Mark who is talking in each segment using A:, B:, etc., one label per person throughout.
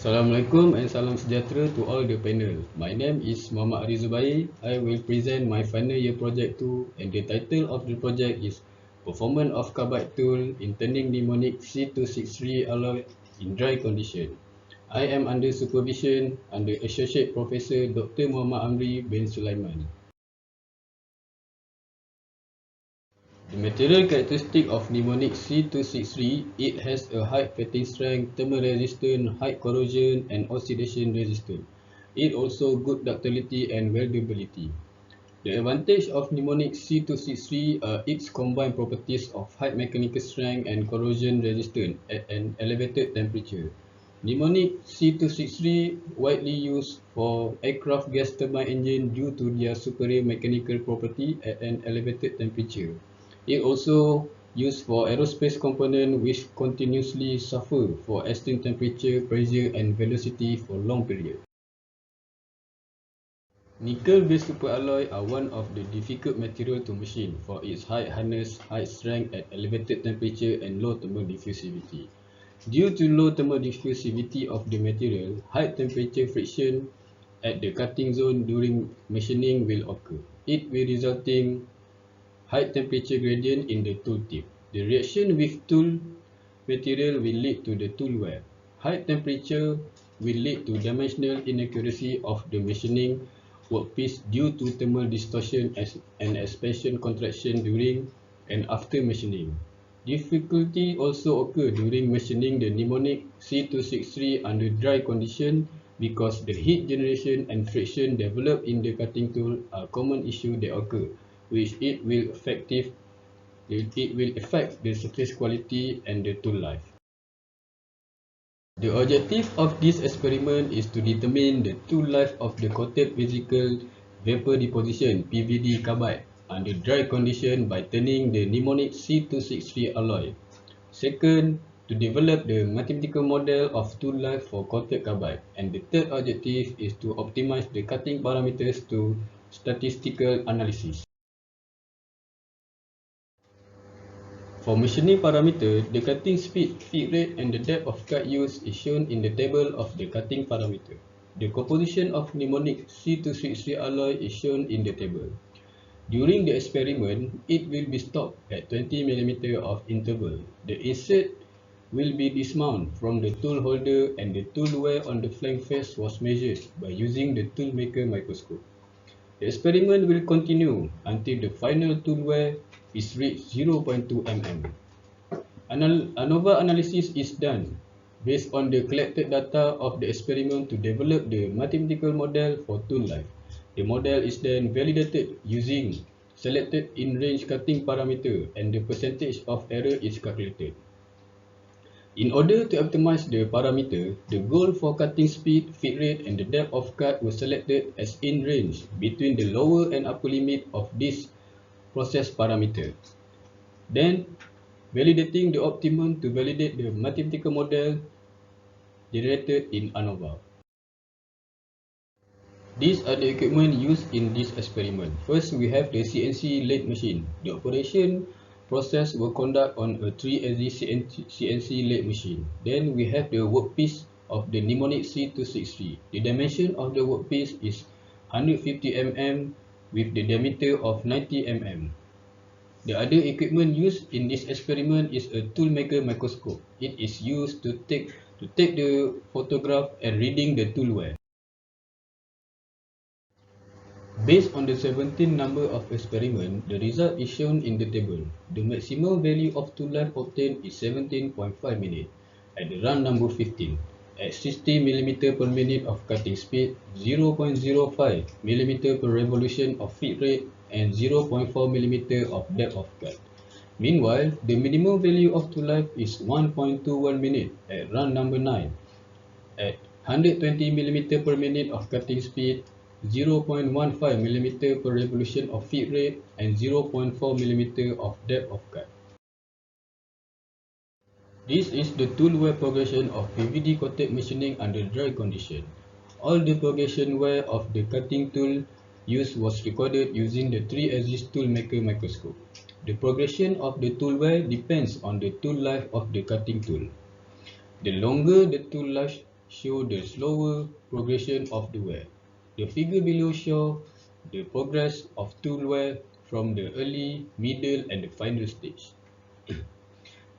A: Assalamualaikum and salam sejahtera to all the panel. My name is Muhammad Ari Zubair. I will present my final year project 2 and the title of the project is Performance of Carbide Tool in Turning NIMONIC C263 alloy in Dry Condition. I am under supervision under Associate Professor Dr. Muhammad Amri bin Sulaiman. The material characteristic of NIMONIC C263, it has a high fatting strength, thermal resistance, high corrosion and oxidation resistance. It also good ductility and weldability. The advantage of NIMONIC C263 are its combined properties of high mechanical strength and corrosion resistance at an elevated temperature. NIMONIC C263 widely used for aircraft gas turbine engine due to their superior mechanical property at an elevated temperature. It also used for aerospace components which continuously suffer for extreme temperature, pressure and velocity for long periods. Nickel-based superalloy are one of the difficult materials to machine for its high hardness, high strength at elevated temperature and low thermal diffusivity. Due to low thermal diffusivity of the material, high temperature friction at the cutting zone during machining will occur. It will resulting high temperature gradient in the tool tip. The reaction with tool material will lead to the tool wear. High temperature will lead to dimensional inaccuracy of the machining workpiece due to thermal distortion and expansion contraction during and after machining. Difficulty also occur during machining the NIMONIC C263 under dry condition because the heat generation and friction developed in the cutting tool are common issues that occur, which it will affect the surface quality and the tool life. The objective of this experiment is to determine the tool life of the coated physical vapor deposition (PVD) carbide under dry condition by turning the NIMONIC C263 alloy. Second, to develop the mathematical model of tool life for coated carbide. And the third objective is to optimize the cutting parameters to statistical analysis. For machining parameter, the cutting speed, feed rate and the depth of cut used is shown in the table of the cutting parameter. The composition of NIMONIC C263 alloy is shown in the table. During the experiment, it will be stopped at 20 mm of interval. The insert will be dismounted from the tool holder and the tool wear on the flank face was measured by using the toolmaker microscope. The experiment will continue until the final tool wear is reached 0.2 mm. ANOVA analysis is done based on the collected data of the experiment to develop the mathematical model for tool life. The model is then validated using selected in-range cutting parameter and the percentage of error is calculated. In order to optimize the parameter, the goal for cutting speed, feed rate and the depth of cut were selected as in range between the lower and upper limit of this process parameter. Then, validating the optimum to validate the mathematical model generated in ANOVA. These are the equipment used in this experiment. First, we have the CNC lathe machine. The operation process will conduct on a 3-axis CNC lathe machine. Then we have the workpiece of the NIMONIC C263. The dimension of the workpiece is 150 mm with the diameter of 90 mm. The other equipment used in this experiment is a toolmaker microscope. It is used to take the photograph and reading the tool wear. Based on the 17 number of experiment, the result is shown in the table. The maximum value of tool life obtained is 17.5 minutes at the run number 15. At 60 mm per minute of cutting speed, 0.05 mm per revolution of feed rate, and 0.4 mm of depth of cut. Meanwhile, the minimum value of tool life is 1.21 minute at run number 9. At 120 mm per minute of cutting speed, 0.15 mm per revolution of feed rate, and 0.4 mm of depth of cut. This is the tool wear progression of PVD coated machining under dry condition. All the progression wear of the cutting tool used was recorded using the 3-axis toolmaker microscope. The progression of the tool wear depends on the tool life of the cutting tool. The longer the tool life, show the slower progression of the wear. The figure below shows the progress of tool wear from the early, middle, and the final stage.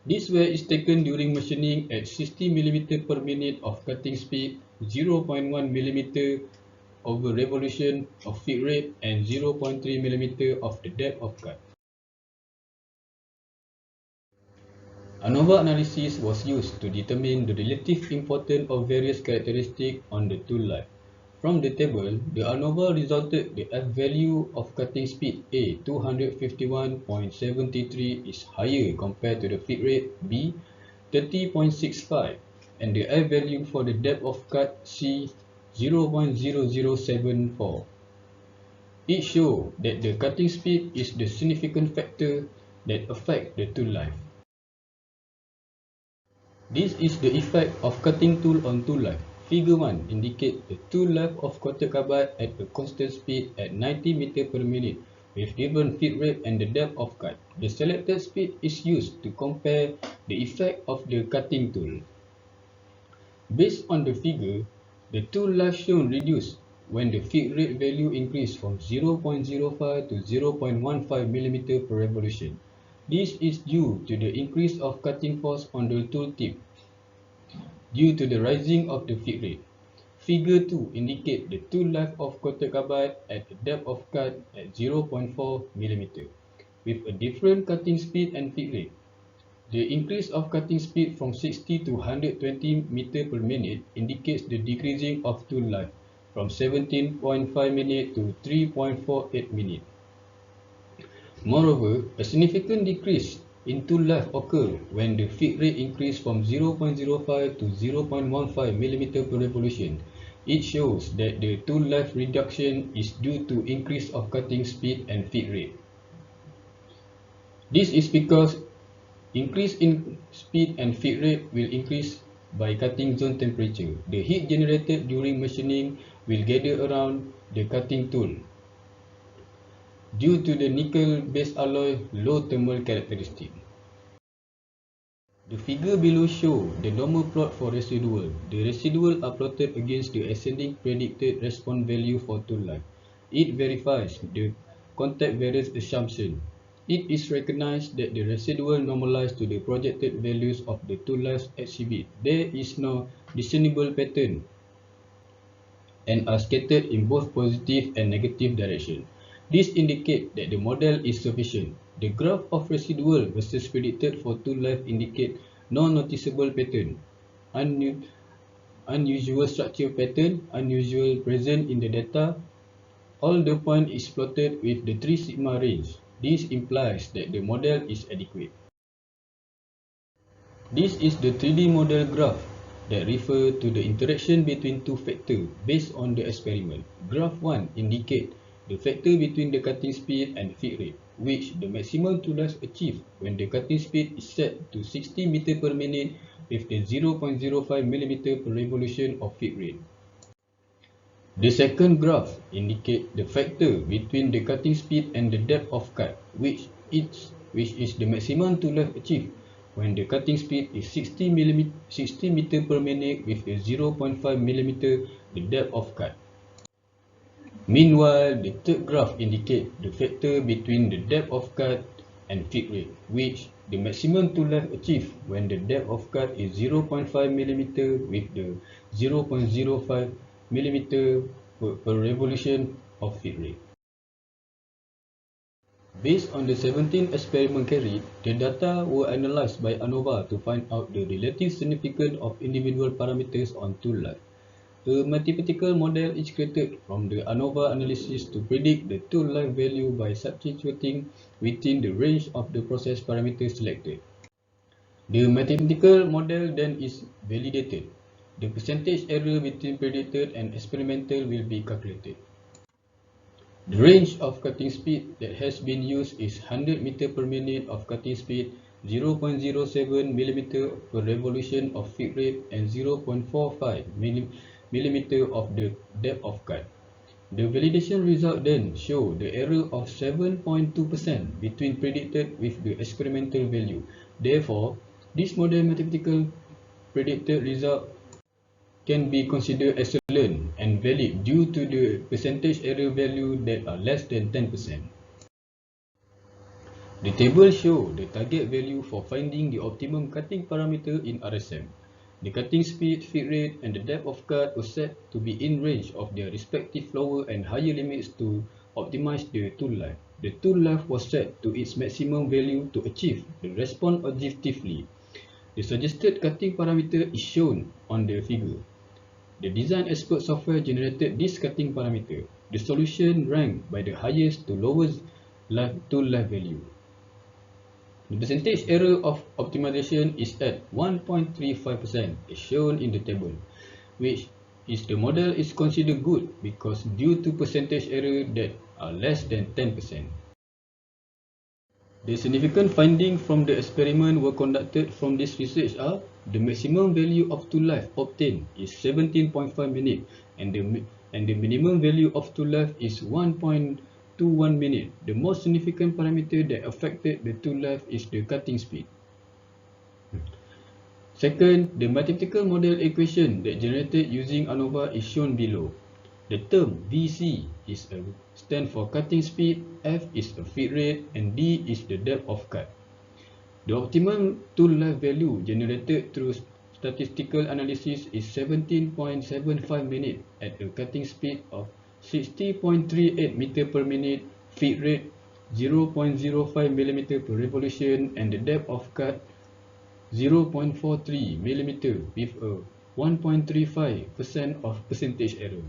A: This wear is taken during machining at 60 mm per minute of cutting speed, 0.1 mm over revolution of feed rate, and 0.3 mm of the depth of cut. ANOVA analysis was used to determine the relative importance of various characteristics on the tool life. From the table, the ANOVA resulted the F value of cutting speed A 251.73 is higher compared to the feed rate B 30.65 and the F value for the depth of cut C 0.0074. It shows that the cutting speed is the significant factor that affects the tool life. This is the effect of cutting tool on tool life. Figure 1 indicates the tool life of coated carbide at a constant speed at 90 m per minute with given feed rate and the depth of cut. The selected speed is used to compare the effect of the cutting tool. Based on the figure, the tool life shown reduced when the feed rate value increased from 0.05 to 0.15 mm per revolution. This is due to the increase of cutting force on the tool tip due to the rising of the feed rate. Figure 2 indicates the tool life of coated carbide at a depth of cut at 0.4 mm with a different cutting speed and feed rate. The increase of cutting speed from 60 to 120 m per minute indicates the decreasing of tool life from 17.5 minutes to 3.48 minutes. Moreover, a significant decrease in tool life occurs when the feed rate increased from 0.05 to 0.15 mm per revolution. It shows that the tool life reduction is due to increase of cutting speed and feed rate. This is because increase in speed and feed rate will increase by cutting zone temperature. The heat generated during machining will gather around the cutting tool due to the nickel-based alloy low thermal characteristic. The figure below shows the normal plot for residual. The residual are plotted against the ascending predicted response value for tool life. It verifies the contact variance assumption. It is recognized that the residual normalized to the projected values of the tool life exhibit. There is no discernible pattern and are scattered in both positive and negative direction. This indicates that the model is sufficient. The graph of residual versus predicted for tool life indicate no noticeable pattern, unusual structure pattern, unusual present in the data. All the point is plotted with the 3 sigma range. This implies that the model is adequate. This is the 3D model graph that refers to the interaction between two factors based on the experiment. Graph 1 indicates the factor between the cutting speed and feed rate, which the maximum tool life achieved when the cutting speed is set to 60 m per minute with the 0.05 mm per revolution of feed rate. The second graph indicates the factor between the cutting speed and the depth of cut, which is the maximum tool life achieved when the cutting speed is 60 m per minute with a 0.5 mm the depth of cut. Meanwhile, the third graph indicates the factor between the depth of cut and feed rate, which the maximum tool life achieved when the depth of cut is 0.5 mm with the 0.05 mm per revolution of feed rate. Based on the 17 experiments carried, the data were analyzed by ANOVA to find out the relative significance of individual parameters on tool life. A mathematical model is created from the ANOVA analysis to predict the tool life value by substituting within the range of the process parameters selected. The mathematical model then is validated. The percentage error between predicted and experimental will be calculated. The range of cutting speed that has been used is 100 m per minute of cutting speed, 0.07 mm per revolution of feed rate, and 0.45 mm of the depth of cut. The validation result then show the error of 7.2% between predicted with the experimental value. Therefore, this model mathematical predicted result can be considered excellent and valid due to the percentage error value that are less than 10%. The table shows the target value for finding the optimum cutting parameter in RSM. The cutting speed, feed rate, and the depth of cut were set to be in range of their respective lower and higher limits to optimize the tool life. The tool life was set to its maximum value to achieve the response objectively. The suggested cutting parameter is shown on the figure. The design expert software generated this cutting parameter. The solution ranked by the highest to lowest tool life value. The percentage error of optimization is at 1.35% as shown in the table, which is the model is considered good because due to percentage error that are less than 10%. The significant findings from the experiment were conducted from this research are: the maximum value of tool life obtained is 17.5 minutes and the minimum value of tool life is 1.21 minutes. The most significant parameter that affected the tool life is the cutting speed. Second, the mathematical model equation that generated using ANOVA is shown below. The term VC stands for cutting speed, F is a feed rate, and D is the depth of cut. The optimum tool life value generated through statistical analysis is 17.75 minutes at a cutting speed of 60.38 meter per minute, feed rate 0.05 millimeter per revolution, and the depth of cut 0.43 millimeter with a 1.35% of percentage error.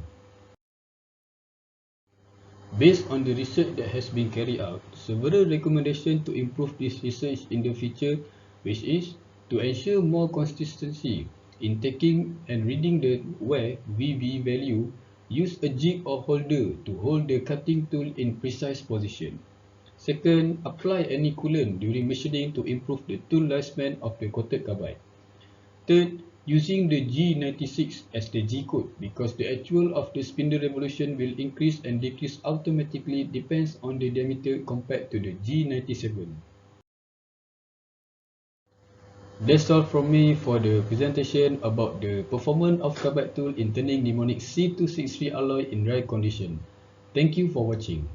A: Based on the research that has been carried out, several recommendations to improve this research in the future, which is to ensure more consistency in taking and reading the where VB value, use a jig or holder to hold the cutting tool in precise position. Second, apply any coolant during machining to improve the tool lifespan of the coated carbide. Third, using the G96 as the G code because the actual of the spindle revolution will increase and decrease automatically depends on the diameter compared to the G97. That's all from me for the presentation about the performance of carbide tool in turning NIMONIC C263 alloy in dry condition. Thank you for watching.